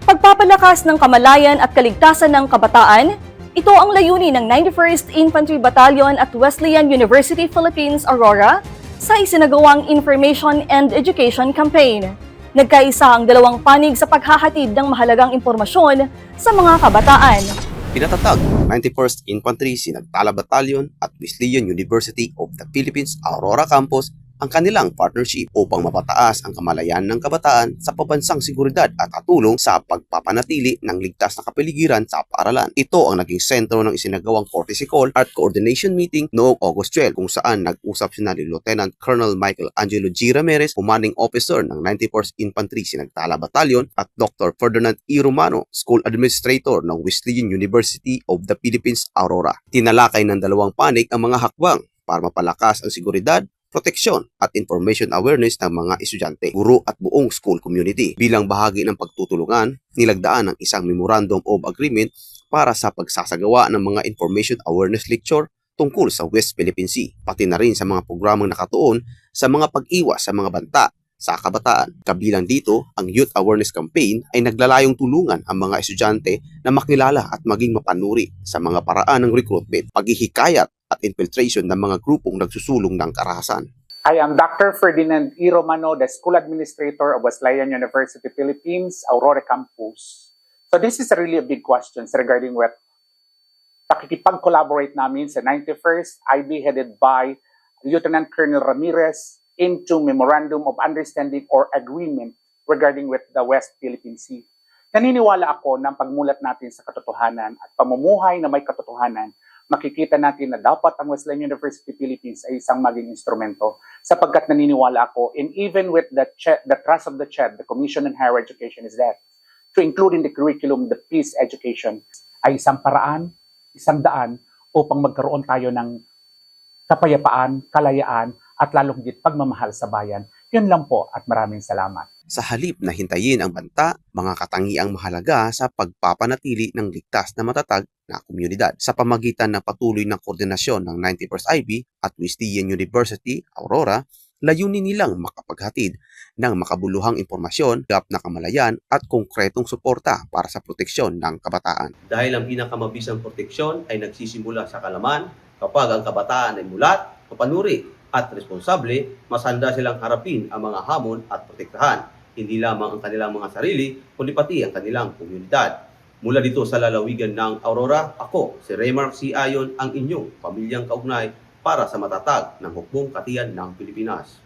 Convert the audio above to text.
Pagpapalakas ng kamalayan at kaligtasan ng kabataan, ito ang layunin ng 91st Infantry Battalion at Wesleyan University Philippines Aurora sa isinagawang Information and Education Campaign. Nagkaisa ang dalawang panig sa paghahatid ng mahalagang impormasyon sa mga kabataan. Pinatatag ng 91st Infantry Sinagtala Battalion at Wesleyan University of the Philippines Aurora Campus ang kanilang partnership upang mapataas ang kamalayan ng kabataan sa pabansang seguridad at katulong sa pagpapanatili ng ligtas na kapaligiran sa paaralan. Ito ang naging sentro ng isinagawang courtesy call at coordination meeting noong August 12 kung saan nag-usap sina ni Lieutenant Colonel Michael Angelo G. Ramirez, commanding officer ng 91st Infantry Sinagtala Battalion, at Dr. Ferdinand E. Romano, School Administrator ng Wesleyan University of the Philippines Aurora. Tinalakay ng dalawang panig ang mga hakbang para mapalakas ang seguridad, proteksyon at information awareness ng mga estudyante, guro at buong school community. Bilang bahagi ng pagtutulungan, nilagdaan ang isang Memorandum of Agreement para sa pagsasagawa ng mga information awareness lecture tungkol sa West Philippine Sea, pati na rin sa mga programang nakatuon sa mga pag-iwas sa mga banta sa kabataan. Kabilang dito, ang Youth Awareness Campaign ay naglalayong tulungan ang mga estudyante na makilala at maging mapanuri sa mga paraan ng recruitment, paghihikayat at infiltration ng mga grupong nagsusulong ng karahasan. I am Dr. Ferdinand E. Romano, the School Administrator of Wesleyan University Philippines, Aurora Campus. So this is really a big question regarding what pakikipag-collaborate namin sa 91st IB headed by Lieutenant Colonel Ramirez into Memorandum of Understanding or Agreement regarding with the West Philippine Sea. Naniniwala ako na pagmulat natin sa katotohanan at pamumuhay na may katotohanan, makikita natin na dapat ang Wesleyan University Philippines ay isang maging instrumento sapagkat naniniwala ako, and even with the trust of the CHED, the Commission on Higher Education, is that to include in the curriculum the peace education ay isang paraan, isang daan upang magkaroon tayo ng kapayapaan, kalayaan at lalong higit pagmamahal sa bayan. Yun lang po at maraming salamat. Sa halip na hintayin ang banta, mga katangiang mahalaga sa pagpapanatili ng ligtas na matatag na komunidad. Sa pamagitan ng patuloy na koordinasyon ng 91st IB at Wesleyan University Aurora, layunin nilang makapaghatid ng makabuluhang impormasyon, gap na kamalayan at konkretong suporta para sa proteksyon ng kabataan. Dahil ang pinakamabisang proteksyon ay nagsisimula sa kalaman, kapag ang kabataan ay mulat, mapanuri at responsable, mas handa silang harapin ang mga hamon at protektahan, hindi lamang ang kanilang mga sarili, kundi pati ang kanilang komunidad. Mula dito sa lalawigan ng Aurora, ako, si Raymark C. Ayon, ang inyong pamilyang kaugnay para sa matatag ng hukbong katiyan ng Pilipinas.